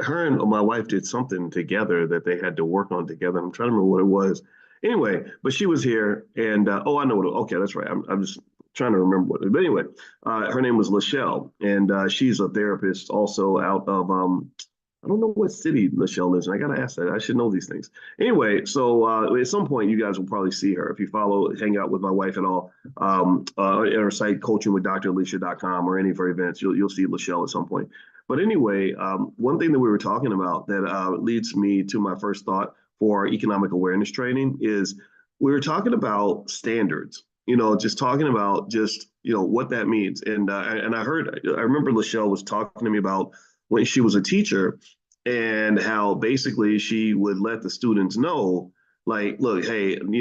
her and my wife did something together that they had to work on together. I'm trying to remember what it was. Anyway, but she was here, and oh, I know what. Okay, that's right. I'm just trying to remember what. But anyway, her name was Lachelle, and she's a therapist also out of I don't know what city Lachelle lives in. I gotta ask that. I should know these things. Anyway, so at some point you guys will probably see her if you follow, hang out with my wife at all at our site, coachingwithdralicia.com, or any of her events. You'll see Lachelle at some point. But anyway, one thing that we were talking about that leads me to my first thought for economic awareness training is we were talking about standards. Just talking about just what that means. And I remember Lachelle was talking to me about when she was a teacher and how basically she would let the students know, like, look, hey, in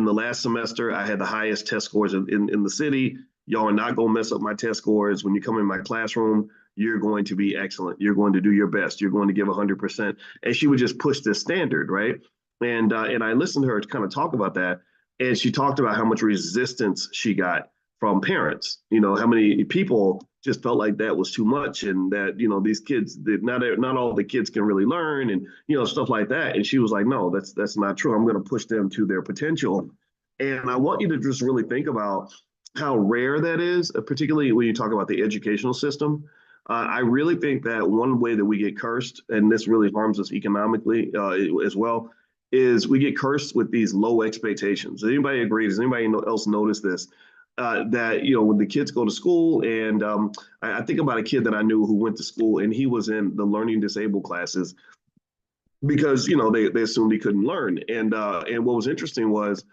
the last semester, I had the highest test scores in the city. Y'all are not going to mess up my test scores. When you come in my classroom, you're going to be excellent. You're going to do your best. You're going to give 100%. And she would just push this standard, right? And I listened to her kind of talk about that. And she talked about how much resistance she got from parents. How many people just felt like that was too much, and that these kids, that not all the kids can really learn, and stuff like that. And she was like, no, that's not true. I'm going to push them to their potential. And I want you to just really think about how rare that is, particularly when you talk about the educational system. I really think that one way that we get cursed, and this really harms us economically as well, is we get cursed with these low expectations. Does anybody agree? Does anybody else notice this? That when the kids go to school, and I think about a kid that I knew who went to school, and he was in the learning disabled classes because they assumed he couldn't learn. And what was interesting was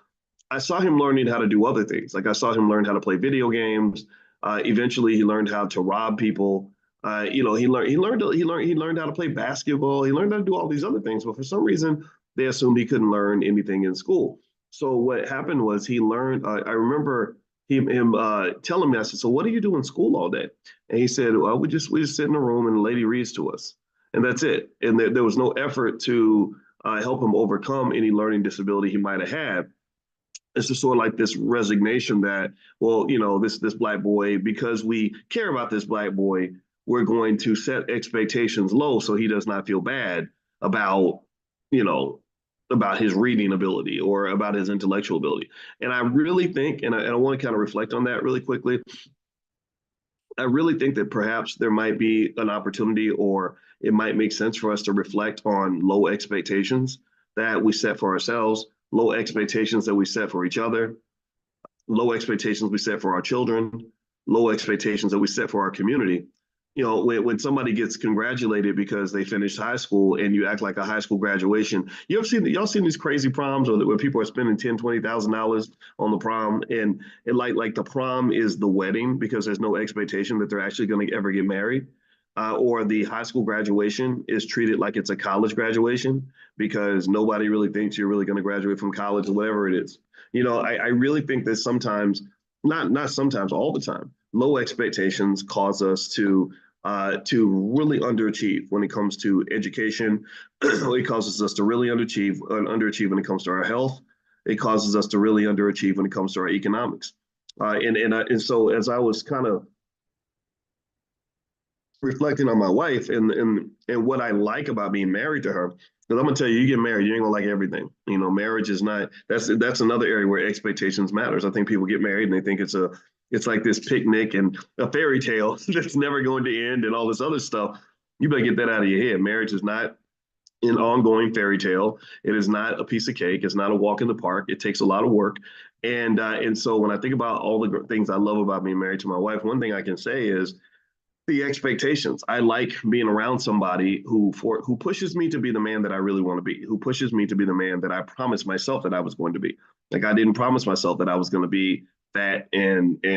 I saw him learning how to do other things. Like I saw him learn how to play video games. Eventually, he learned how to rob people. He learned how to play basketball. He learned how to do all these other things. But for some reason, they assumed he couldn't learn anything in school. So what happened was he learned. I remember him telling me. I said, "So what do you do in school all day?" And he said, "Well, we just sit in a room and the lady reads to us, and that's it." And there was no effort to help him overcome any learning disability he might have had. It's just sort of like this resignation that, well, this black boy, because we care about this black boy, we're going to set expectations low so he does not feel bad about, you know, about his reading ability or about his intellectual ability. And I really think, and I want to kind of reflect on that really quickly. I really think that perhaps there might be an opportunity, or it might make sense for us to reflect on low expectations that we set for ourselves, low expectations that we set for each other, low expectations we set for our children, low expectations that we set for our community. When somebody gets congratulated because they finished high school and you act like a high school graduation, y'all seen these crazy proms where people are spending $10,000-$20,000 on the prom, and like the prom is the wedding because there's no expectation that they're actually going to ever get married. Or the high school graduation is treated like it's a college graduation because nobody really thinks you're really going to graduate from college or whatever it is. I really think that sometimes, not sometimes, all the time, low expectations cause us to really underachieve when it comes to education. It causes us to really underachieve when it comes to our health. It causes us to really underachieve when it comes to our economics. And so as I was kind of reflecting on my wife and what I like about being married to her, because I'm gonna tell you, you get married, you ain't gonna like everything. Marriage is not, that's another area where expectations matters. I think people get married and they think it's like this picnic and a fairy tale that's never going to end and all this other stuff. You better get that out of your head. Marriage is not an ongoing fairy tale. It is not a piece of cake. It's not a walk in the park. It takes a lot of work. And so when I think about all the things I love about being married to my wife, one thing I can say is the expectations. I like being around somebody who pushes me to be the man that I really want to be, who pushes me to be the man that I promised myself that I was going to be. Like I didn't promise myself that I was going to be fat and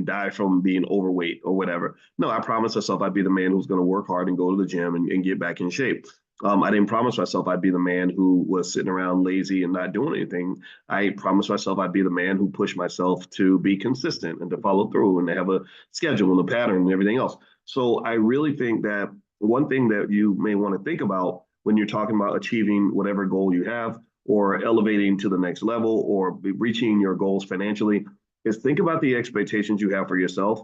die from being overweight or whatever. No, I promised myself I'd be the man who's going to work hard and go to the gym and get back in shape. I didn't promise myself I'd be the man who was sitting around lazy and not doing anything. I promised myself I'd be the man who pushed myself to be consistent and to follow through and to have a schedule and a pattern and everything else. So I really think that one thing that you may want to think about when you're talking about achieving whatever goal you have or elevating to the next level or reaching your goals financially is think about the expectations you have for yourself,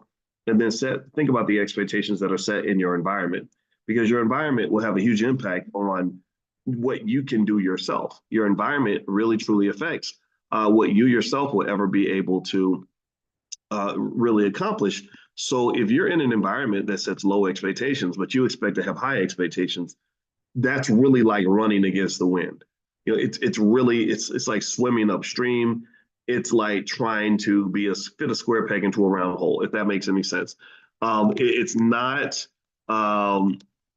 and then think about the expectations that are set in your environment. because your environment will have a huge impact on what you can do yourself. Your environment really truly affects what you yourself will ever be able to really accomplish. So if you're in an environment that sets low expectations, but you expect to have high expectations, that's really like running against the wind. It's really it's like swimming upstream. It's like trying to fit a square peg into a round hole, if that makes any sense. It's not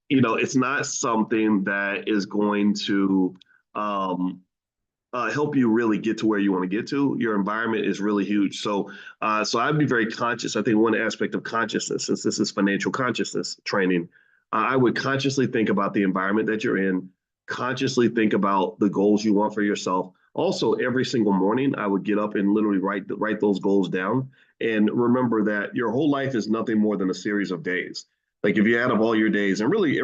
it's not something that is going to um, help you really get to where you want to get to. Your environment is really huge. So I'd be very conscious. I think one aspect of consciousness, since this is financial consciousness training, I would consciously think about the environment that you're in, consciously think about the goals you want for yourself. Also, every single morning, I would get up and literally write those goals down. And remember that your whole life is nothing more than a series of days. Like if you add up all your days, and really,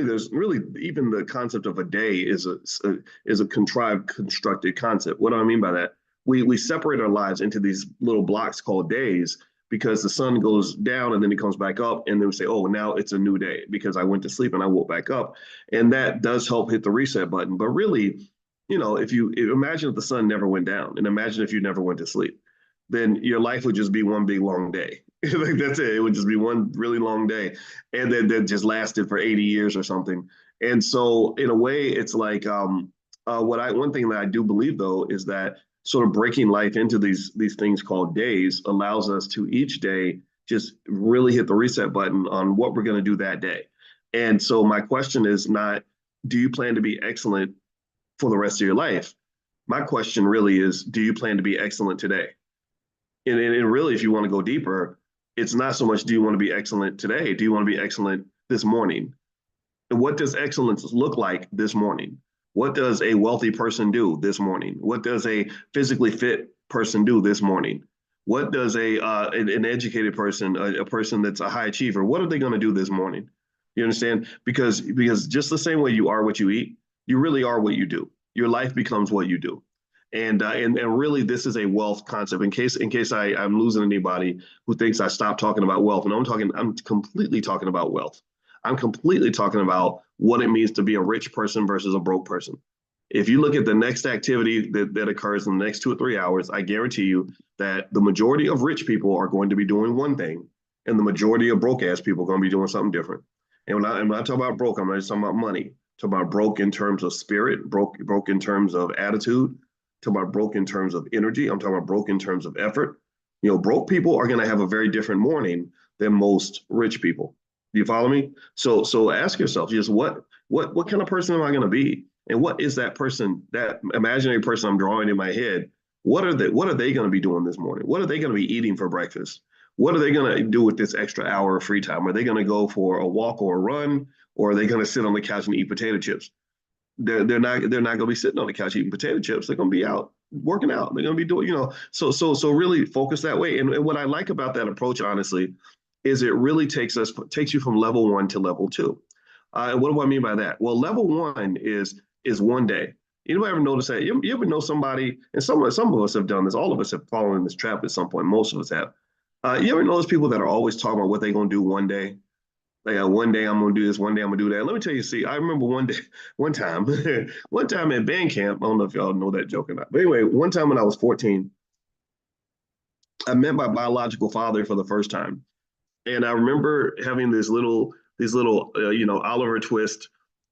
there's really even the concept of a day is a contrived, constructed concept. What do I mean by that? We separate our lives into these little blocks called days because the sun goes down and then it comes back up, and then we say, oh, now it's a new day because I went to sleep and I woke back up, and that does help hit the reset button. But really, if you imagine if the sun never went down, and imagine if you never went to sleep, then your life would just be one big long day. Like that's it. It would just be one really long day, and then that just lasted for 80 years or something. And so, in a way, it's like one thing that I do believe though is that sort of breaking life into these things called days allows us to each day just really hit the reset button on what we're going to do that day. And so, my question is not, do you plan to be excellent for the rest of your life? My question really is, do you plan to be excellent today? And really, if you want to go deeper, it's not so much do you want to be excellent today? Do you want to be excellent this morning? And what does excellence look like this morning? What does a wealthy person do this morning? What does a physically fit person do this morning? What does an educated person, a person that's a high achiever, what are they going to do this morning? You understand? Because just the same way you are what you eat, you really are what you do. Your life becomes what you do. And really, this is a wealth concept. In case I'm losing anybody who thinks I stopped talking about wealth, and I'm completely talking about wealth. I'm completely talking about what it means to be a rich person versus a broke person. If you look at the next activity that occurs in the next 2 or 3 hours, I guarantee you that the majority of rich people are going to be doing one thing, and the majority of broke ass people are going to be doing something different. And when I talk about broke, I'm not just talking about money. I'm talking about broke in terms of spirit, broke in terms of attitude, talking about broke in terms of energy. I'm talking about broke in terms of effort. Broke people are going to have a very different morning than most rich people. Do you follow me? So ask yourself, just what kind of person am I going to be? And what is that person, that imaginary person I'm drawing in my head? What are they going to be doing this morning? What are they going to be eating for breakfast? What are they going to do with this extra hour of free time? Are they going to go for a walk or a run, or are they going to sit on the couch and eat potato chips? They're not going to be sitting on the couch eating potato chips. They're going to be out working out. They're going to be doing, so really focus that way. And what I like about that approach, honestly, is it really takes you from level one to level two. And what do I mean by that? Well, level one is one day. Anybody ever notice that? You ever know somebody, and some of us have done this, all of us have fallen in this trap at some point, most of us have. You ever notice people that are always talking about what they're going to do one day? Like one day I'm gonna do this, one day I'm gonna do that. Let me tell you, see, I remember one time, one time at band camp. I don't know if y'all know that joke or not, but anyway, one time when I was 14, I met my biological father for the first time, and I remember having these little Oliver Twist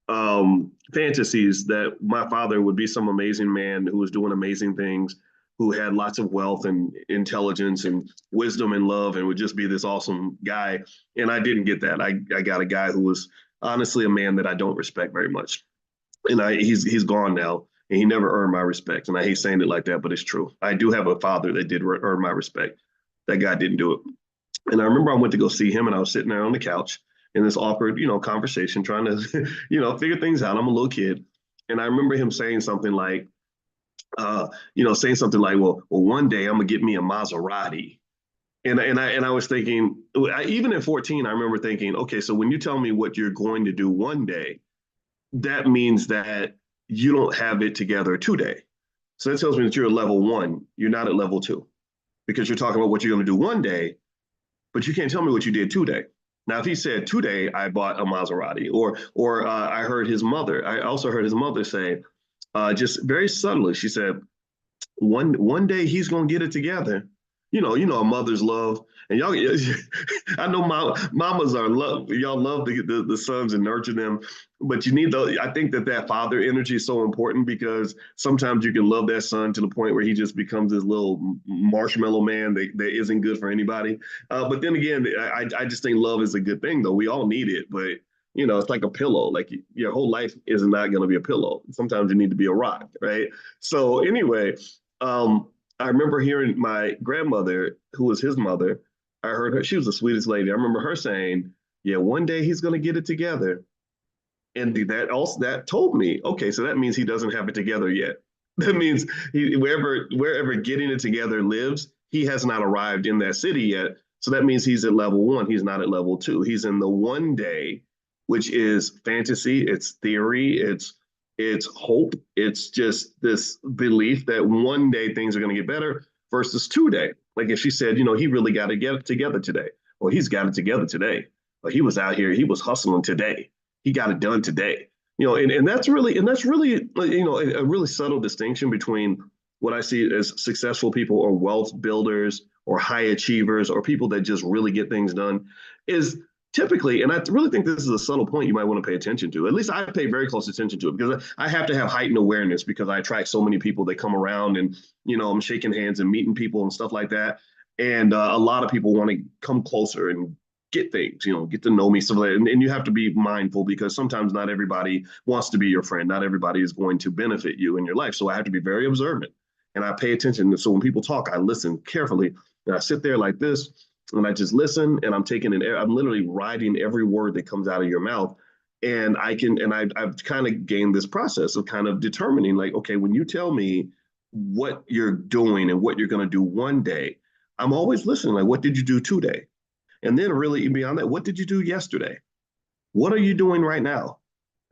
fantasies that my father would be some amazing man who was doing amazing things, who had lots of wealth and intelligence and wisdom and love, and would just be this awesome guy. And I didn't get that. I got a guy who was honestly a man that I don't respect very much. And he's gone now, and he never earned my respect. And I hate saying it like that, but it's true. I do have a father that did earn my respect. That guy didn't do it. And I remember I went to go see him, and I was sitting there on the couch in this awkward, conversation, trying to, figure things out. I'm a little kid. And I remember him saying something like, well, one day I'm gonna get me a Maserati. And I was thinking, even at 14, I remember thinking, okay, so when you tell me what you're going to do one day, that means that you don't have it together today. So that tells me that you're at level one. You're not at level two, because you're talking about what you're going to do one day, but you can't tell me what you did today. Now, if he said today I bought a Maserati, or I heard his mother, I also heard his mother say, just very subtly, she said, one day he's gonna get it together. A mother's love, and y'all. I know mamas are love. Y'all love the sons and nurture them, but you need the. I think that father energy is so important because sometimes you can love that son to the point where he just becomes this little marshmallow man that isn't good for anybody. But then again, I just think love is a good thing though. We all need it, but it's like a pillow. Like your whole life is not going to be a pillow. Sometimes you need to be a rock, right? So anyway, I remember hearing my grandmother, who was his mother, I heard her, she was the sweetest lady. I remember her saying, yeah, one day he's going to get it together. And that told me, okay, so that means he doesn't have it together yet. That means wherever getting it together lives, he has not arrived in that city yet. So that means he's at level one. He's not at level two. He's in the one day, which is fantasy, it's theory, it's hope. It's just this belief that one day things are going to get better versus 2 day. Like if she said, he really got to get it together today. Well, he's got it together today. But he was out here, he was hustling today. He got it done today. And that's really a really subtle distinction between what I see as successful people or wealth builders or high achievers or people that just really get things done is typically, and I really think this is a subtle point you might want to pay attention to. At least I pay very close attention to it because I have to have heightened awareness because I attract so many people that come around and, I'm shaking hands and meeting people and stuff like that. And a lot of people want to come closer and get things, get to know me. So, and you have to be mindful because sometimes not everybody wants to be your friend. Not everybody is going to benefit you in your life. So I have to be very observant and I pay attention. So when people talk, I listen carefully and I sit there like this and I just listen and I'm literally writing every word that comes out of your mouth. And I've kind of gained this process of kind of determining like, okay, when you tell me what you're doing and what you're going to do one day, I'm always listening. Like, what did you do today? And then really beyond that, what did you do yesterday? What are you doing right now?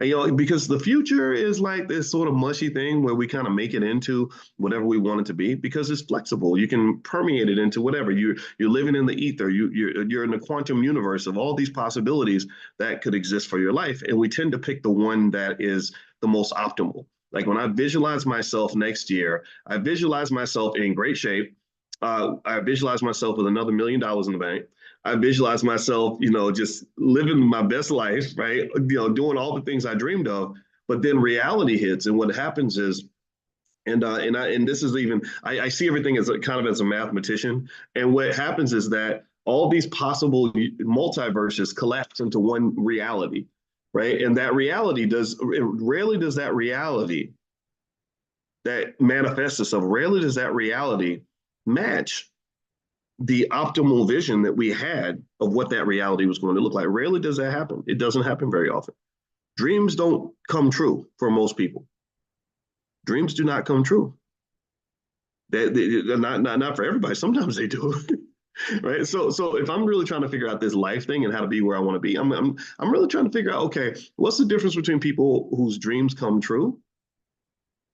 And, because the future is like this sort of mushy thing where we kind of make it into whatever we want it to be because it's flexible. You can permeate it into whatever. You're living in the ether. You're in the quantum universe of all these possibilities that could exist for your life. And we tend to pick the one that is the most optimal. Like when I visualize myself next year, I visualize myself in great shape. I visualize myself with another $1 million in the bank. I visualize myself, just living my best life, right? Doing all the things I dreamed of. But then reality hits, and what happens is, and this is even I see everything as kind of as a mathematician, and what happens is that all these possible multiverses collapse into one reality, right? And that reality rarely does that reality that manifests itself, rarely does that reality match the optimal vision that we had of what that reality was going to look like. Rarely does that happen. It doesn't happen very often. Dreams don't come true for most people. Dreams do not come true. They're not for everybody. Sometimes they do. Right. So if I'm really trying to figure out this life thing and how to be where I want to be, I'm really trying to figure out, okay, what's the difference between people whose dreams come true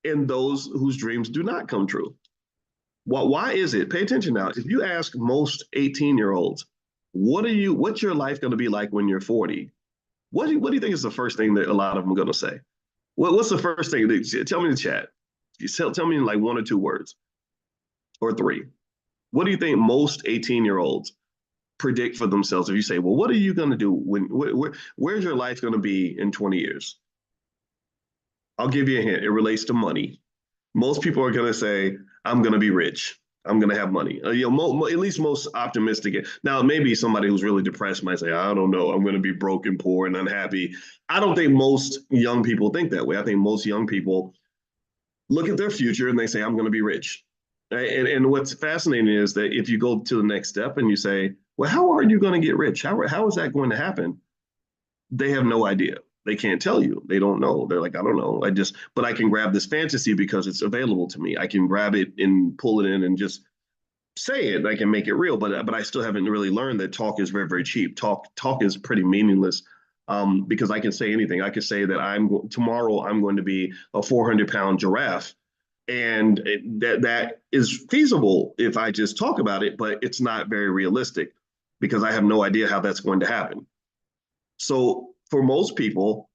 and those whose dreams do not come true? Why is it? Pay attention now. If you ask most 18-year-olds, what's your life going to be like when you're 40? What do you think is the first thing that a lot of them are going to say? What's the first thing? Tell me in the chat. Tell me in like 1 or 2 words or 3. What do you think most 18-year-olds predict for themselves? If you say, well, what are you going to do where's your life going to be in 20 years? I'll give you a hint. It relates to money. Most people are going to say, I'm going to be rich. I'm going to have money. At least most optimistic. Now, maybe somebody who's really depressed might say, I don't know, I'm going to be broke and poor and unhappy. I don't think most young people think that way. I think most young people look at their future and they say, I'm going to be rich. And what's fascinating is that if you go to the next step and you say, well, how are you going to get rich? How is that going to happen? They have no idea. They can't tell you. They don't know. They're like, I don't know. But I can grab this fantasy because it's available to me. I can grab it and pull it in and just say it. I can make it real. But I still haven't really learned that talk is very, very cheap. Talk is pretty meaningless because I can say anything. I can say that tomorrow I'm going to be a 400-pound giraffe. And that is feasible if I just talk about it, but it's not very realistic because I have no idea how that's going to happen. So for most people,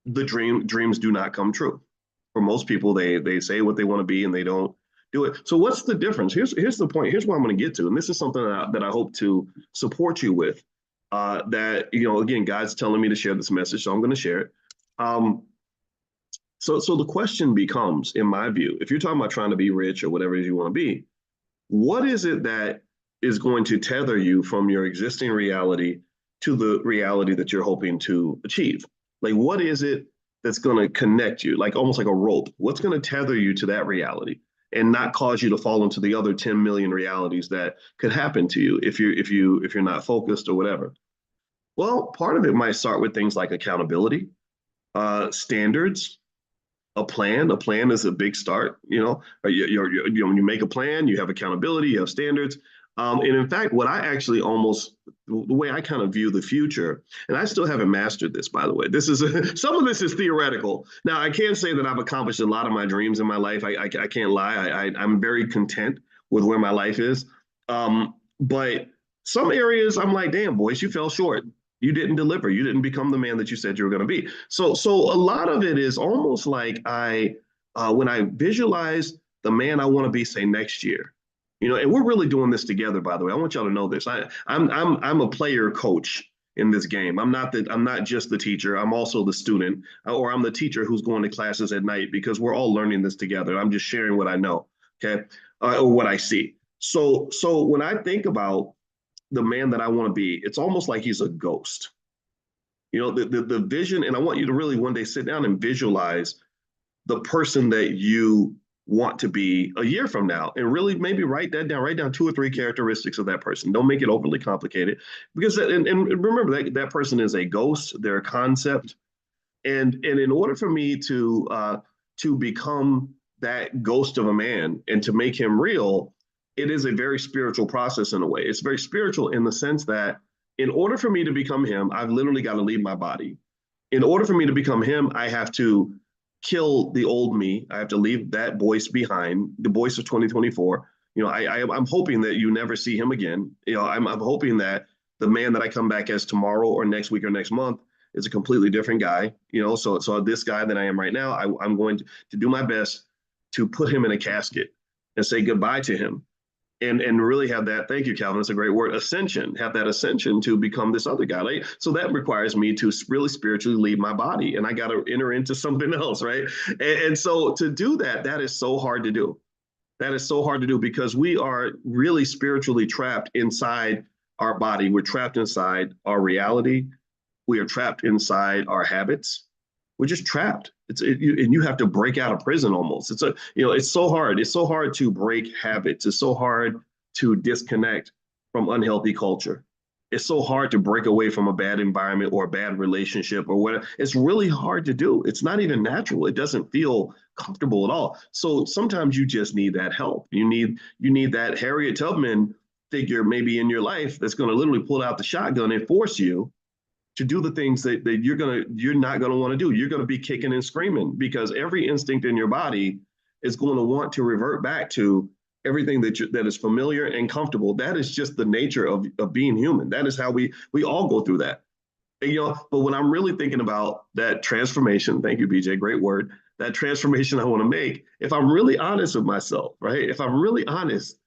the dreams do not come true. For most people, they say what they want to be and they don't do it. So what's the difference? Here's the point. Here's what I'm going to get to, and this is something that I hope to support you with. That again, God's telling me to share this message, so I'm going to share it. Um, so the question becomes, in my view, if you're talking about trying to be rich or whatever it is you want to be, what is it that is going to tether you from your existing reality to the reality that you're hoping to achieve? Like, what is it that's going to connect you, like almost like a rope? What's going to tether you to that reality and not cause you to fall into the other 10 million realities that could happen to you if you're not focused or whatever? Well, part of it might start with things like accountability, standards, a plan. A plan is a big start. When you make a plan, you have accountability, you have standards. And in fact, what I actually almost the way I kind of view the future, and I still haven't mastered this, by the way. This is some of this is theoretical. Now, I can't say that I've accomplished a lot of my dreams in my life. I can't lie. I'm very content with where my life is. But some areas, I'm like, damn, Boyce, you fell short. You didn't deliver. You didn't become the man that you said you were going to be. So a lot of it is almost like when I visualize the man I want to be, say next year, and we're really doing this together. By the way, I want y'all to know this. I'm a player coach in this game. I'm not just the teacher. I'm also the student, or I'm the teacher who's going to classes at night because we're all learning this together. I'm just sharing what I know, okay, or what I see. So when I think about the man that I want to be, it's almost like he's a ghost. The vision, and I want you to really one day sit down and visualize the person that you want to be a year from now, and really maybe write down 2 or 3 characteristics of that person. Don't make it overly complicated, because and remember that person is a ghost, they're a concept, and in order for me to become that ghost of a man and to make him real, it is a very spiritual process in a way. It's very spiritual in the sense that in order for me to become him, I've literally got to leave my body. In order for me to become him, I have to kill the old me. I have to leave that Boyce behind, the Boyce of 2024. I'm hoping that you never see him again. I'm hoping that the man that I come back as tomorrow or next week or next month is a completely different guy. So this guy that I am right now, I'm going to do my best to put him in a casket and say goodbye to him. And really have that, thank you, Calvin, that's a great word, ascension, have that ascension to become this other guy. Right? So that requires me to really spiritually leave my body, and I got to enter into something else, right? And so to do that, that is so hard to do. That is so hard to do because we are really spiritually trapped inside our body. We're trapped inside our reality. We are trapped inside our habits. We're just trapped. And you have to break out of prison almost. It's so hard. It's so hard to break habits. It's so hard to disconnect from unhealthy culture. It's so hard to break away from a bad environment or a bad relationship or whatever. It's really hard to do. It's not even natural. It doesn't feel comfortable at all. So sometimes you just need that help. You need that Harriet Tubman figure maybe in your life that's going to literally pull out the shotgun and force you to do the things that you're not gonna want to do. You're gonna be kicking and screaming because every instinct in your body is going to want to revert back to everything that is familiar and comfortable. That is just the nature of being human. That is how we all go through that. But when I'm really thinking about that transformation, thank you, BJ, great word, that transformation I want to make, if I'm really honest with myself, right? If I'm really honest,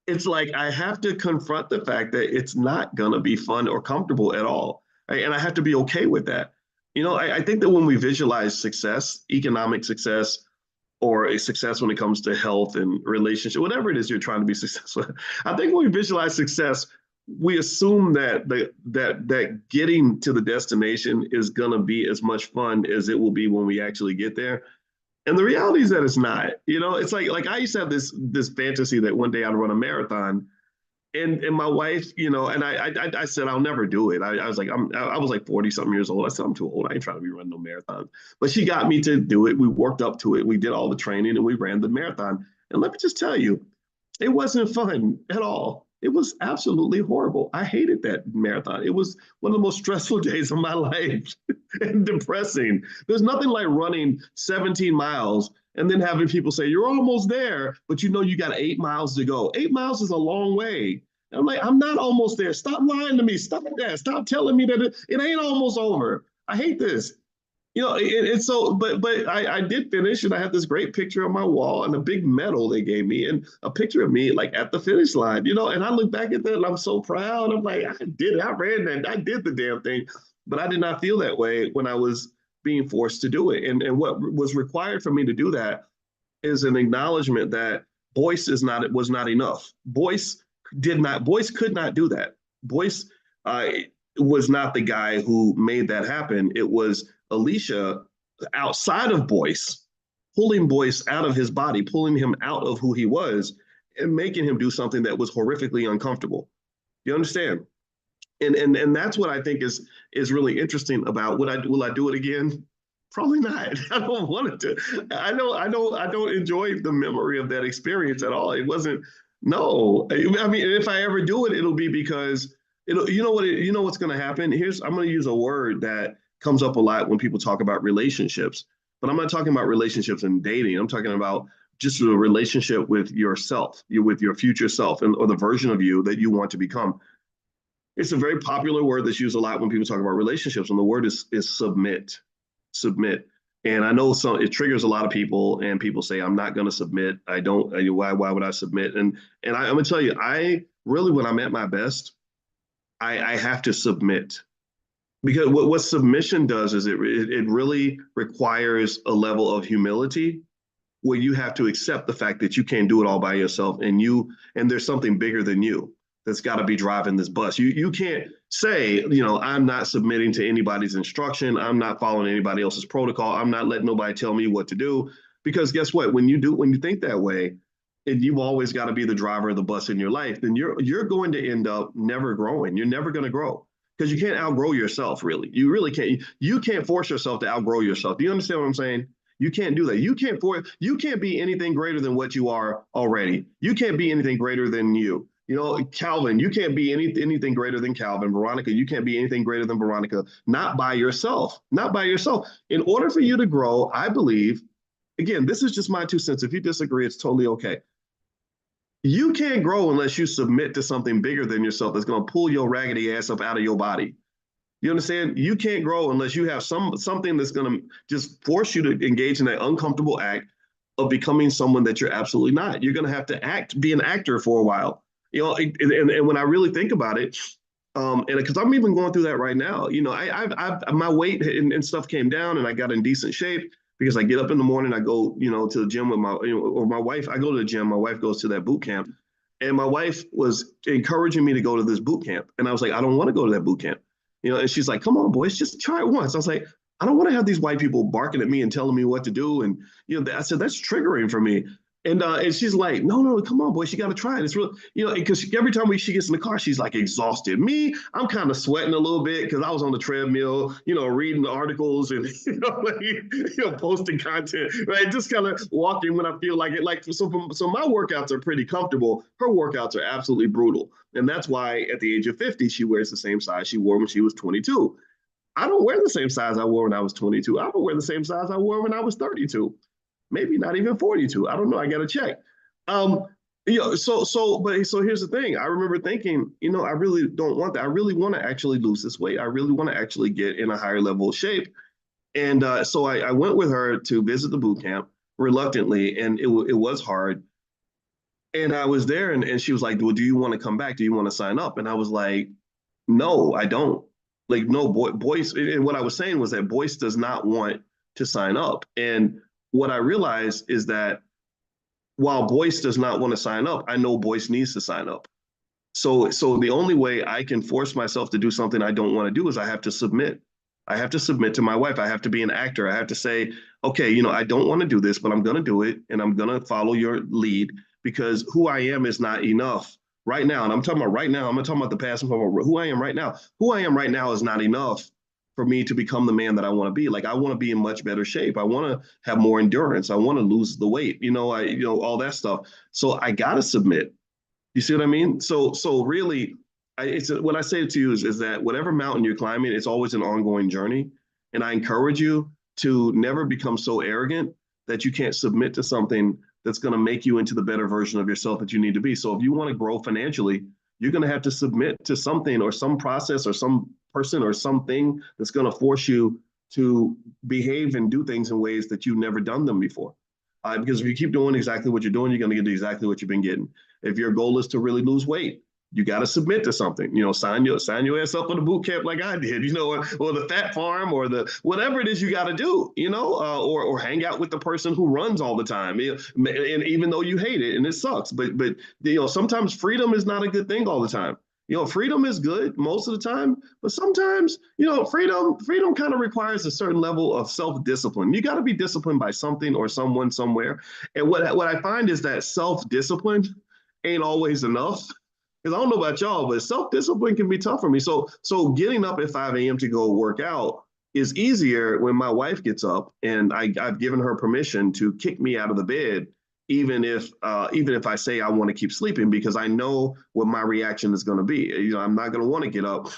it's like I have to confront the fact that it's not going to be fun or comfortable at all. Right? And I have to be okay with that. I think that when we visualize success, economic success, or a success when it comes to health and relationship, whatever it is you're trying to be successful, I think when we visualize success, we assume that getting to the destination is going to be as much fun as it will be when we actually get there. And the reality is that it's not. It's like I used to have this fantasy that one day I'd run a marathon, and my wife, and I said I'll never do it. I was like I was like 40 something years old. I said I'm too old. I ain't trying to be running no marathon. But she got me to do it. We worked up to it. We did all the training and we ran the marathon. And let me just tell you, it wasn't fun at all. It was absolutely horrible. I hated that marathon. It was one of the most stressful days of my life and depressing. There's nothing like running 17 miles and then having people say, you're almost there, but you got 8 miles to go. 8 miles is a long way. I'm like, I'm not almost there. Stop lying to me. Stop that. Stop telling me that it ain't almost over. I hate this. It's so, but I did finish, and I have this great picture on my wall and a big medal they gave me and a picture of me like at the finish line, and I look back at that and I'm so proud. I'm like, I did it. I ran that. I did the damn thing. But I did not feel that way when I was being forced to do it. And what was required for me to do that is an acknowledgement that Boyce was not enough. Boyce could not do that. Boyce uh, was not the guy who made that happen. It was Alicia outside of Boyce, pulling Boyce out of his body, pulling him out of who he was, and making him do something that was horrifically uncomfortable. You understand? And that's what I think is really interesting about will I do it again? Probably not. I don't want it to. I don't enjoy the memory of that experience at all. It wasn't. No, I mean, if I ever do it, it'll be because it'll. You know what's going to happen. I'm going to use a word that comes up a lot when people talk about relationships, but I'm not talking about relationships and dating. I'm talking about just a relationship with yourself, with your future self, or the version of you that you want to become. It's a very popular word that's used a lot when people talk about relationships, and the word is submit. Submit. And I know it triggers a lot of people, and people say, I'm not going to submit. I don't. Why would I submit? I'm going to tell you, I really, when I'm at my best, I have to submit, because what submission does is it really requires a level of humility where you have to accept the fact that you can't do it all by yourself, and there's something bigger than you that's got to be driving this bus. You can't say, I'm not submitting to anybody's instruction. I'm not following anybody else's protocol. I'm not letting nobody tell me what to do. Because guess what? When you think that way, and you've always got to be the driver of the bus in your life, then you're going to end up never growing. You're never going to grow because you can't outgrow yourself, really. You really can't. You can't force yourself to outgrow yourself. Do you understand what I'm saying? You can't do that. You can't be anything greater than what you are already. You can't be anything greater than you. Calvin, you can't be anything greater than Calvin. Veronica, you can't be anything greater than Veronica. Not by yourself. Not by yourself. In order for you to grow, I believe, again, this is just my 2 cents. If you disagree, it's totally okay. You can't grow unless you submit to something bigger than yourself that's going to pull your raggedy ass up out of your body. You understand? You can't grow unless you have something that's going to just force you to engage in that uncomfortable act of becoming someone that you're absolutely not. You're going to have to be an actor for a while. And when I really think about it, and because I'm even going through that right now, my weight and stuff came down, and I got in decent shape because I get up in the morning, I go, to the gym with or my wife. I go to the gym. My wife goes to that boot camp, and my wife was encouraging me to go to this boot camp, and I was like, I don't want to go to that boot camp, And she's like, come on, boys, just try it once. I was like, I don't want to have these white people barking at me and telling me what to do, and I said that's triggering for me. And she's like, no, come on, boy, she got to try it. It's real, because every time she gets in the car, she's like exhausted. Me, I'm kind of sweating a little bit because I was on the treadmill, reading the articles and posting content, right? Just kind of walking when I feel like it. So my workouts are pretty comfortable. Her workouts are absolutely brutal, and that's why at the age of 50, she wears the same size she wore when she was 22. I don't wear the same size I wore when I was 22. I don't wear the same size I wore when I was 32. Maybe not even 42. I don't know. I got to check. So here's the thing. I remember thinking, I really don't want that. I really want to actually lose this weight. I really want to actually get in a higher level of shape. And so I went with her to visit the boot camp reluctantly, and it was hard. And I was there, and she was like, well, do you want to come back? Do you want to sign up? And I was like, no, I don't. Like, no, Boyce. And what I was saying was that Boyce does not want to sign up. And what I realized is that while Boyce does not want to sign up, I know Boyce needs to sign up. So the only way I can force myself to do something I don't want to do is I have to submit. I have to submit to my wife. I have to be an actor. I have to say, okay, I don't want to do this, but I'm going to do it, and I'm going to follow your lead because who I am is not enough right now. And I'm talking about right now. I'm not talking about the past. I'm talking about who I am right now. Who I am right now is not enough for me to become the man that I want to be. Like, I want to be in much better shape. I want to have more endurance. I want to lose the weight, all that stuff. So I got to submit. You see what I mean? So really, what I say to you is that whatever mountain you're climbing, it's always an ongoing journey. And I encourage you to never become so arrogant that you can't submit to something that's going to make you into the better version of yourself that you need to be. So if you want to grow financially, you're going to have to submit to something or some process or some person or something that's going to force you to behave and do things in ways that you've never done them before. Because if you keep doing exactly what you're doing, you're going to get exactly what you've been getting. If your goal is to really lose weight, you got to submit to something. Sign your ass up for the boot camp like I did. Or the fat farm or the whatever it is you got to do. Or hang out with the person who runs all the time. And even though you hate it and it sucks, but sometimes freedom is not a good thing all the time. Freedom is good most of the time, but sometimes, freedom kind of requires a certain level of self-discipline. You got to be disciplined by something or someone somewhere. And what I find is that self-discipline ain't always enough. Because I don't know about y'all, but self-discipline can be tough for me. So getting up at 5 a.m. to go work out is easier when my wife gets up and I've given her permission to kick me out of the bed, even if I say I want to keep sleeping, because I know what my reaction is going to be. I'm not going to want to get up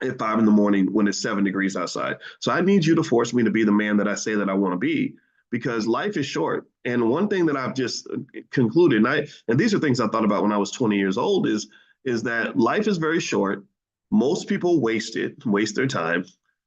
at 5 in the morning when it's 7 degrees outside. So I need you to force me to be the man that I say that I want to be, because life is short. And one thing that I've just concluded, and these are things I thought about when I was 20 years old, is that life is very short. Most people waste their time.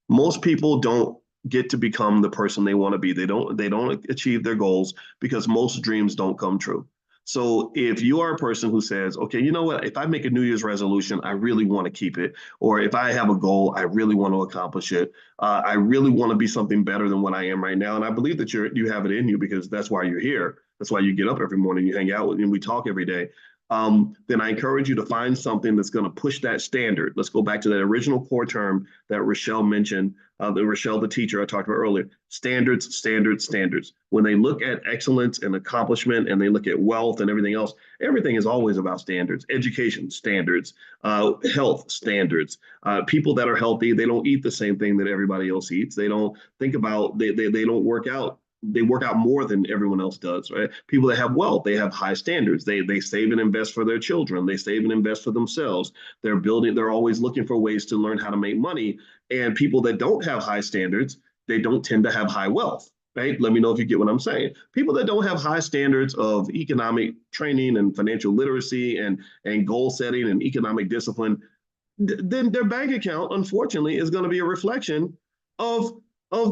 Most people don't get to become the person they want to be. They don't achieve their goals because most dreams don't come true. So if you are a person who says, okay, you know what, if I make a New Year's resolution, I really want to keep it. Or if I have a goal, I really want to accomplish it. I really want to be something better than what I am right now. And I believe that you have it in you, because that's why you're here. That's why you get up every morning, you hang out with me, and we talk every day. Then I encourage you to find something that's going to push that standard. Let's go back to that original core term that Rochelle mentioned, Rochelle, the teacher I talked about earlier. Standards, standards, standards. When they look at excellence and accomplishment and they look at wealth and everything else, everything is always about standards. Education, standards. Health, standards. People that are healthy, they don't eat the same thing that everybody else eats. They don't think about, they don't work out. They work out more than everyone else does, right? People that have wealth, they have high standards. They save and invest for their children. They save and invest for themselves. They're always looking for ways to learn how to make money. And people that don't have high standards, they don't tend to have high wealth, right? Let me know if you get what I'm saying. People that don't have high standards of economic training and financial literacy and goal setting and economic discipline, then their bank account, unfortunately, is going to be a reflection of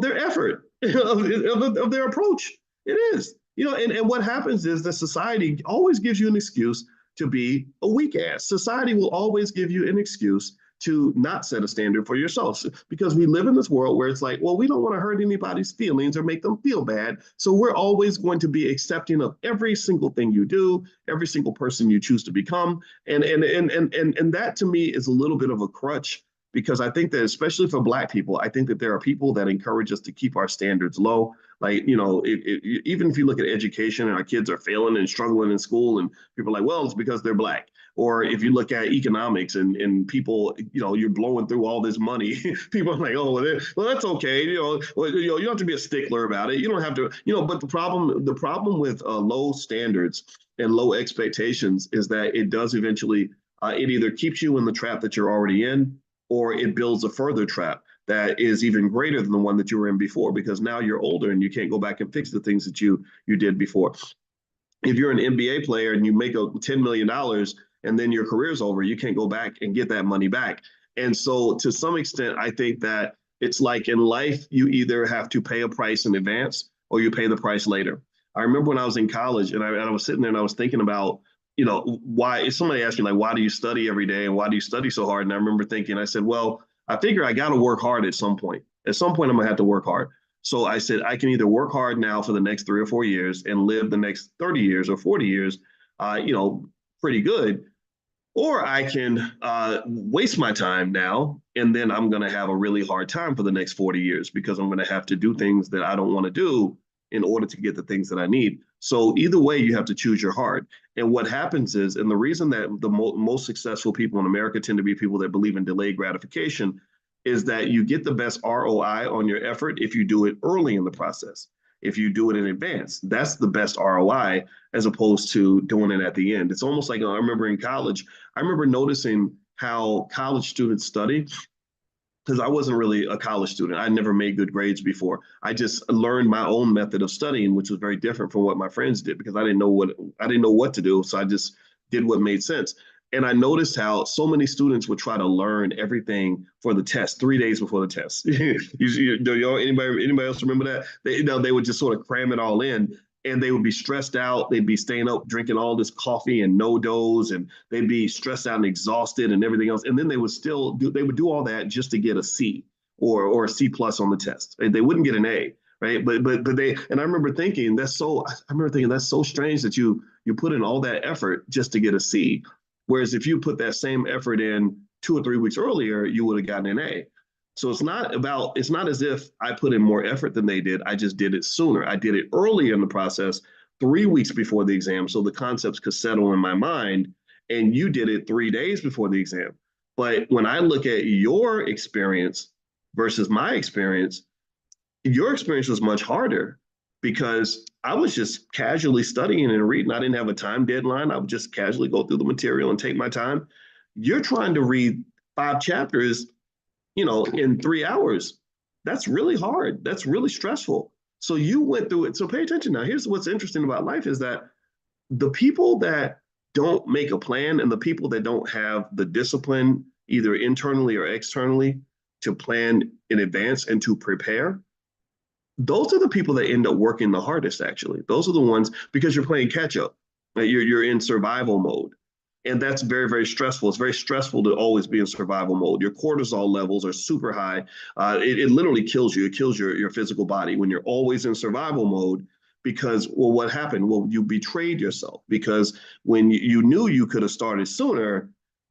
their effort, of their approach. It is, and what happens is that society always gives you an excuse to be a weak ass. Society will always give you an excuse to not set a standard for yourself, because we live in this world where it's like, well, we don't want to hurt anybody's feelings or make them feel bad. So we're always going to be accepting of every single thing you do, every single person you choose to become. And that to me is a little bit of a crutch, because I think that especially for Black people, I think that there are people that encourage us to keep our standards low. Like, even if you look at education and our kids are failing and struggling in school, and people are like, well, it's because they're Black. Or if you look at economics and people, you're blowing through all this money, people are like, oh, well, that's okay. You don't have to be a stickler about it. You don't have to, but the problem with low standards and low expectations is that it does eventually, it either keeps you in the trap that you're already in, or it builds a further trap that is even greater than the one that you were in before, because now you're older and you can't go back and fix the things that you did before. If you're an NBA player and you make $10 million and then your career's over, you can't go back and get that money back. And so to some extent, I think that it's like in life, you either have to pay a price in advance or you pay the price later. I remember when I was in college and I was sitting there and I was thinking about, why somebody asked me, like, why do you study every day and why do you study so hard? And I remember thinking, I said, well, I figure I got to work hard at some point. At some point, I'm going to have to work hard. So I said, I can either work hard now for the next 3 or 4 years and live the next 30 years or 40 years, pretty good, or I can waste my time now, and then I'm going to have a really hard time for the next 40 years because I'm going to have to do things that I don't want to do in order to get the things that I need. So either way, you have to choose your heart. And what happens is, and the reason that the most successful people in America tend to be people that believe in delayed gratification, is that you get the best ROI on your effort if you do it early in the process. If you do it in advance, that's the best ROI, as opposed to doing it at the end. It's almost like, I remember in college, I remember noticing how college students study, because I wasn't really a college student. I never made good grades before. I just learned my own method of studying, which was very different from what my friends did, because I didn't know what to do. So I just did what made sense. And I noticed how so many students would try to learn everything for the test 3 days before the test. Anybody else remember that? They would just sort of cram it all in, and they would be stressed out. They'd be staying up drinking all this coffee and no dose, and they'd be stressed out and exhausted and everything else. And then they would do all that just to get a C or a C plus on the test. They wouldn't get an A, right? But they, and I remember thinking that's so strange that you put in all that effort just to get a C. Whereas if you put that same effort in 2 or 3 weeks earlier, you would have gotten an A. So it's not as if I put in more effort than they did. I just did it sooner. I did it early in the process, 3 weeks before the exam, so the concepts could settle in my mind. And you did it 3 days before the exam. But when I look at your experience versus my experience, your experience was much harder because I was just casually studying and reading. I didn't have a time deadline. I would just casually go through the material and take my time. You're trying to read 5 chapters, in 3 hours. That's really hard. That's really stressful. So you went through it. So pay attention now. Here's what's interesting about life is that the people that don't make a plan and the people that don't have the discipline, either internally or externally, to plan in advance and to prepare, those are the people that end up working the hardest, actually. Those are the ones, because you're playing catch up. Right? You're in survival mode. And that's very, very stressful. It's very stressful to always be in survival mode. Your cortisol levels are super high. It literally kills you. It kills your physical body when you're always in survival mode because, well, what happened? Well, you betrayed yourself because when you knew you could have started sooner,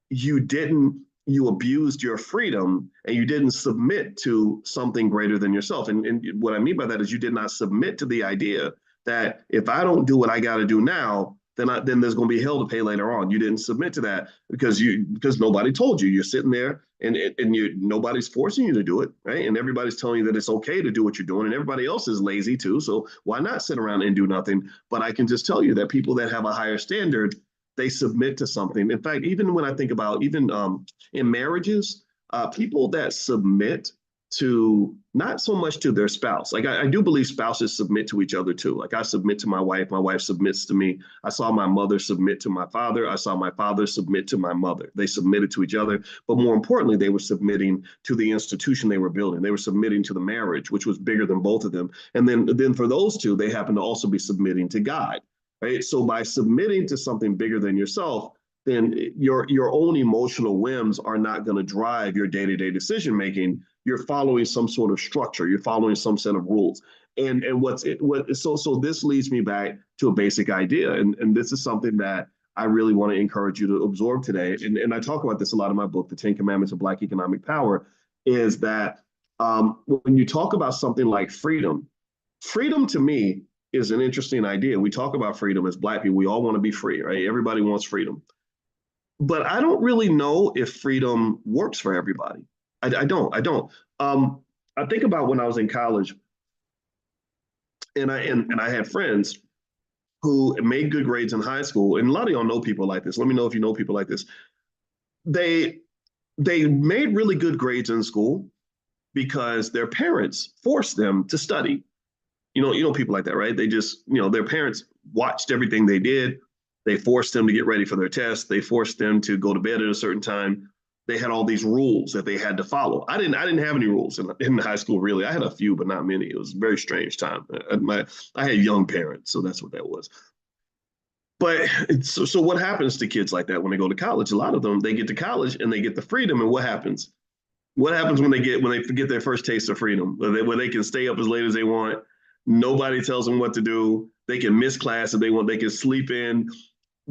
you didn't. You abused your freedom and you didn't submit to something greater than yourself. And what I mean by that is you did not submit to the idea that if I don't do what I got to do now, then there's going to be hell to pay later on. You didn't submit to that because nobody told you. You're sitting there and nobody's forcing you to do it, right? And everybody's telling you that it's okay to do what you're doing, and everybody else is lazy too. So why not sit around and do nothing? But I can just tell you that people that have a higher standard, they submit to something. In fact, even when I think about even in marriages, people that submit to not so much to their spouse. Like I do believe spouses submit to each other too. Like I submit to my wife submits to me. I saw my mother submit to my father. I saw my father submit to my mother. They submitted to each other, but more importantly, they were submitting to the institution they were building. They were submitting to the marriage, which was bigger than both of them. And then for those two, they happen to also be submitting to God. Right. So by submitting to something bigger than yourself, then your own emotional whims are not going to drive your day-to-day decision making. You're following some sort of structure. You're following some set of rules. And so this leads me back to a basic idea. And this is something that I really want to encourage you to absorb today. And I talk about this a lot in my book, The 10 Commandments of Black Economic Power, is that when you talk about something like freedom to me is an interesting idea. We talk about freedom as Black people. We all want to be free, right? Everybody wants freedom. But I don't really know if freedom works for everybody. I don't. I think about when I was in college, and I had friends who made good grades in high school, and a lot of y'all know people like this. Let me know if you know people like this. They made really good grades in school because their parents forced them to study. You know people like that, right? They just, their parents watched everything they did. They forced them to get ready for their tests. They forced them to go to bed at a certain time. They had all these rules that they had to follow. I didn't have any rules in high school, really. I had a few, but not many. It was a very strange time. I had young parents, so that's what that was. But so what happens to kids like that when they go to college? A lot of them, they get to college and they get the freedom, and what happens? What happens when they get their first taste of freedom, where they can stay up as late as they want? Nobody tells them what to do. They can miss class if they want. They can sleep in.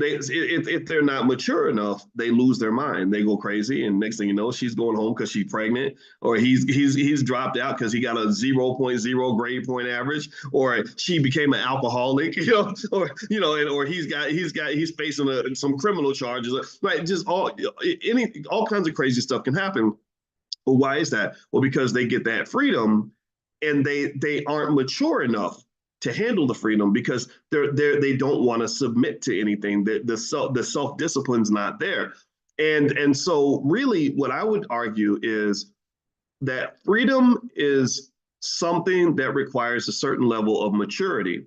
If they're not mature enough, they lose their mind. They go crazy, and next thing you know, she's going home because she's pregnant, or he's dropped out because he got a 0.0 grade point average, or she became an alcoholic, or he's facing some criminal charges, right? Just all kinds of crazy stuff can happen. But why is that? Well, because they get that freedom, and they aren't mature enough to handle the freedom because they don't want to submit to anything. The self-discipline's not there. And so really what I would argue is that freedom is something that requires a certain level of maturity.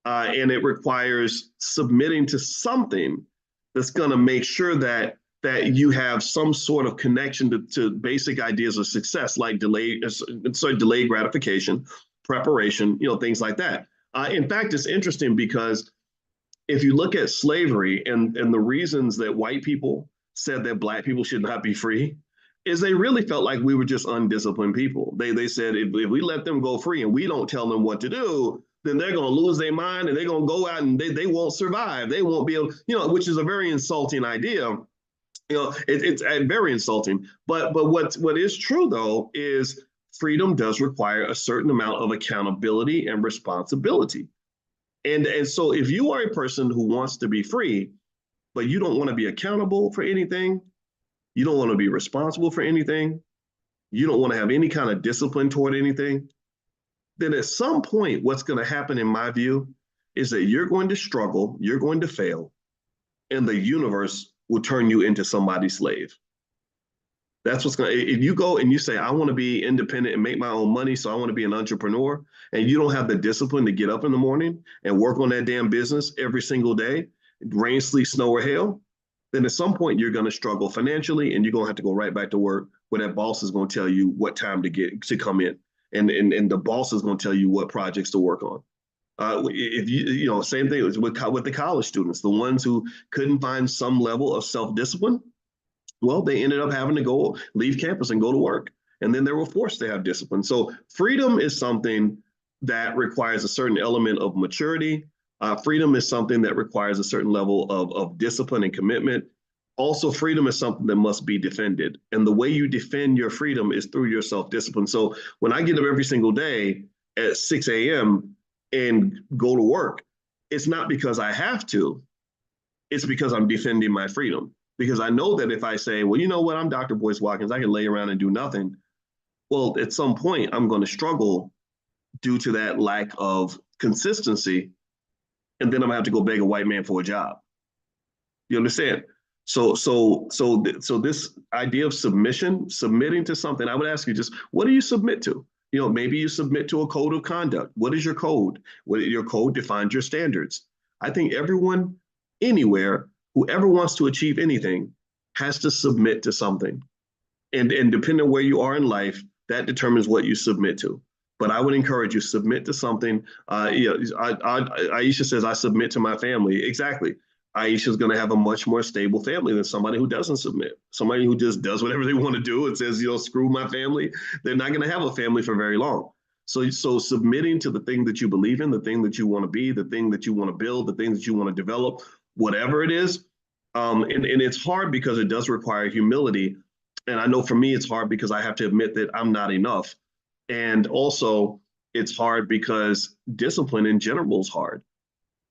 And it requires submitting to something that's going to make sure that you have some sort of connection to basic ideas of success, like delayed gratification, preparation, things like that. In fact, it's interesting because if you look at slavery and the reasons that white people said that black people should not be free, is they really felt like we were just undisciplined people. They said if we let them go free and we don't tell them what to do, then they're going to lose their mind and they're going to go out and they won't survive. They won't be able, which is a very insulting idea. It's very insulting. But what is true though is freedom does require a certain amount of accountability and responsibility. And so if you are a person who wants to be free, but you don't want to be accountable for anything, you don't want to be responsible for anything, you don't want to have any kind of discipline toward anything, then at some point, what's going to happen, in my view, is that you're going to struggle, you're going to fail, and the universe will turn you into somebody's slave. That's what's going to, if you go and you say, I want to be independent and make my own money, so I want to be an entrepreneur, and you don't have the discipline to get up in the morning and work on that damn business every single day, rain, sleet, snow, or hail, then at some point you're going to struggle financially and you're going to have to go right back to work where that boss is going to tell you what time to come in. And the boss is going to tell you what projects to work on. If same thing with the college students, the ones who couldn't find some level of self-discipline, well, they ended up having to leave campus and go to work. And then they were forced to have discipline. So freedom is something that requires a certain element of maturity. Freedom is something that requires a certain level of discipline and commitment. Also, freedom is something that must be defended. And the way you defend your freedom is through your self-discipline. So when I get up every single day at 6 a.m. and go to work, it's not because I have to. It's because I'm defending my freedom. Because I know that if I say, well, you know what, I'm Dr. Boyce Watkins, I can lay around and do nothing. Well, at some point, I'm going to struggle due to that lack of consistency. And then I'm going to have to go beg a white man for a job. You understand? So this idea of submitting to something, I would ask you just, what do you submit to? Maybe you submit to a code of conduct. What is your code? Your code defines your standards. I think everyone, anywhere, whoever wants to achieve anything has to submit to something. And depending on where you are in life, that determines what you submit to. But I would encourage you, submit to something. Aisha says, I submit to my family. Exactly. Aisha is going to have a much more stable family than somebody who doesn't submit. Somebody who just does whatever they want to do and says, screw my family. They're not going to have a family for very long. So submitting to the thing that you believe in, the thing that you want to be, the thing that you want to build, the thing that you want to develop, whatever it is. And it's hard because it does require humility. And I know for me, it's hard because I have to admit that I'm not enough. And also, it's hard because discipline in general is hard.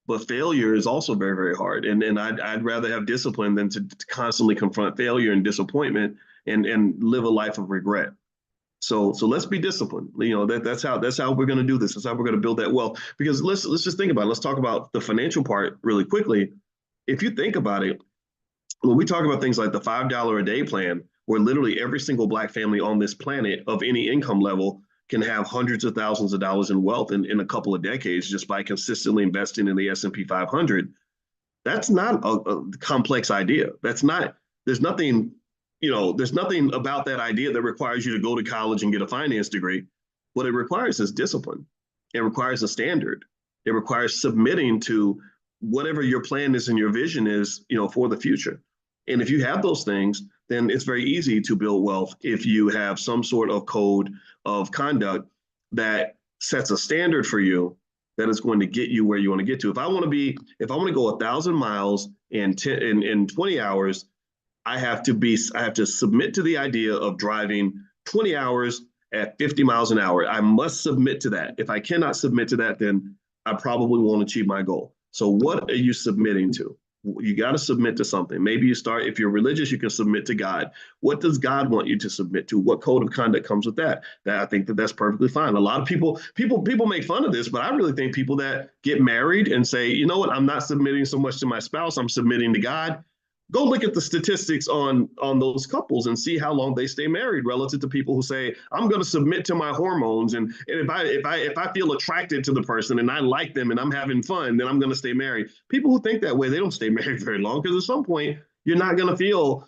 But failure is also very, very hard. And I'd rather have discipline than to constantly confront failure and disappointment and live a life of regret. So let's be disciplined. That's how we're going to do this. That's how we're going to build that wealth. Because let's just think about it. Let's talk about the financial part really quickly. If you think about it, when we talk about things like the $5 a day plan, where literally every single Black family on this planet of any income level can have hundreds of thousands of dollars in wealth in a couple of decades just by consistently investing in the S&P 500. That's not a complex idea. There's nothing about that idea that requires you to go to college and get a finance degree. What it requires is discipline. It requires a standard. It requires submitting to whatever your plan is and your vision is, for the future. And if you have those things, then it's very easy to build wealth if you have some sort of code of conduct that sets a standard for you that is going to get you where you want to get to. If I want to go 1,000 miles in 20 hours, I have to submit to the idea of driving 20 hours at 50 miles an hour. I must submit to that. If I cannot submit to that, then I probably won't achieve my goal. So what are you submitting to? You got to submit to something. Maybe if you're religious, you can submit to God. What does God want you to submit to? What code of conduct comes with that? I think that's perfectly fine. A lot of people make fun of this, but I really think people that get married and say, you know what, I'm not submitting so much to my spouse, I'm submitting to God. go look at the statistics on those couples and see how long they stay married relative to people who say, I'm going to submit to my hormones, and if I feel attracted to the person and I like them and I'm having fun, then I'm going to stay married. People who think that way, they don't stay married very long, because at some point you're not going to feel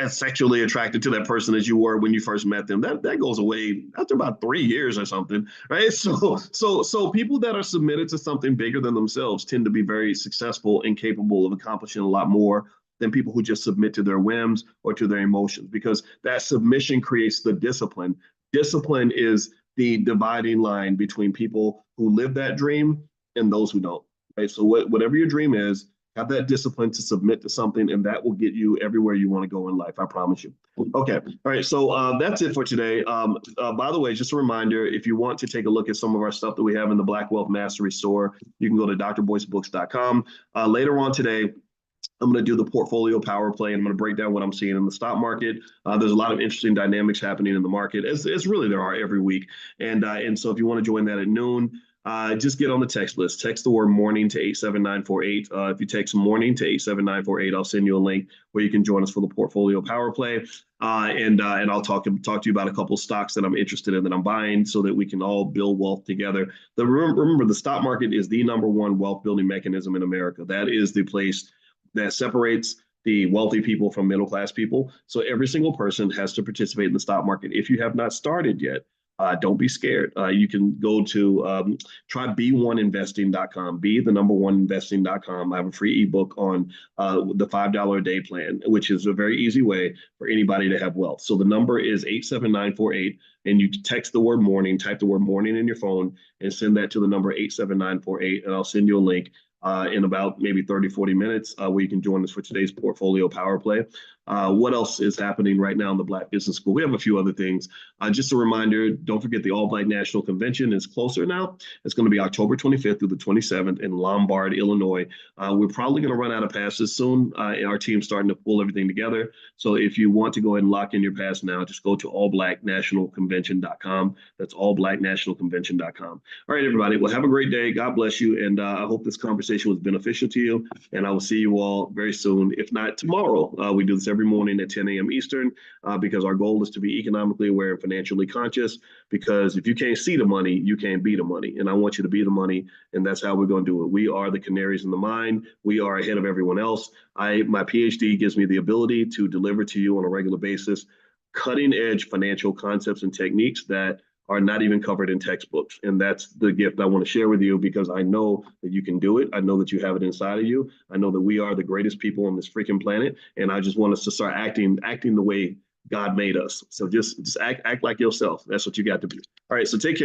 as sexually attracted to that person as you were when you first met them. That goes away after about 3 years or something, right? So people that are submitted to something bigger than themselves tend to be very successful and capable of accomplishing a lot more than people who just submit to their whims or to their emotions, because that submission creates the discipline. Discipline is the dividing line between people who live that dream and those who don't. Right? So whatever your dream is, have that discipline to submit to something, and that will get you everywhere you want to go in life. I promise you. Okay. All right. So that's it for today. By the way, just a reminder, if you want to take a look at some of our stuff that we have in the Black Wealth Mastery store, you can go to drboycebooks.com. Later on today, I'm going to do the portfolio power play, and I'm going to break down what I'm seeing in the stock market. There's a lot of interesting dynamics happening in the market, as really there are every week. And so if you want to join that at noon, just get on the text list. Text the word morning to 87948. If you text morning to 87948, I'll send you a link where you can join us for the portfolio power play. And I'll talk to you about a couple of stocks that I'm interested in that I'm buying, so that we can all build wealth together. Remember, the stock market is the number one wealth building mechanism in America. That is the place that separates the wealthy people from middle class people. So every single person has to participate in the stock market. If you have not started yet, don't be scared. You can go to try b1investing.com, be the number one investing.com. I have a free ebook on the $5 a day plan, which is a very easy way for anybody to have wealth. So the number is 87948, and you text the word morning, type the word morning in your phone, and send that to the number 87948, and I'll send you a link in about maybe 30, 40 minutes, where you can join us for today's portfolio power play. What else is happening right now in the Black Business School? We have a few other things. Just a reminder, don't forget the All Black National Convention is closer now. It's going to be October 25th through the 27th in Lombard, Illinois. We're probably going to run out of passes soon. Our team's starting to pull everything together. So if you want to go ahead and lock in your pass now, just go to allblacknationalconvention.com. That's allblacknationalconvention.com. All right, everybody. Well, have a great day. God bless you. And I hope this conversation was beneficial to you. And I will see you all very soon. If not tomorrow, we do this every morning at 10 a.m. Eastern, because our goal is to be economically aware and financially conscious. Because if you can't see the money, you can't be the money. And I want you to be the money. And that's how we're going to do it. We are the canaries in the mine. We are ahead of everyone else. My PhD gives me the ability to deliver to you on a regular basis cutting edge financial concepts and techniques that are not even covered in textbooks. And that's the gift I want to share with you, because I know that you can do it. I know that you have it inside of you. I know that we are the greatest people on this freaking planet. And I just want us to start acting the way God made us. So just act like yourself. That's what you got to do. All right. So take care.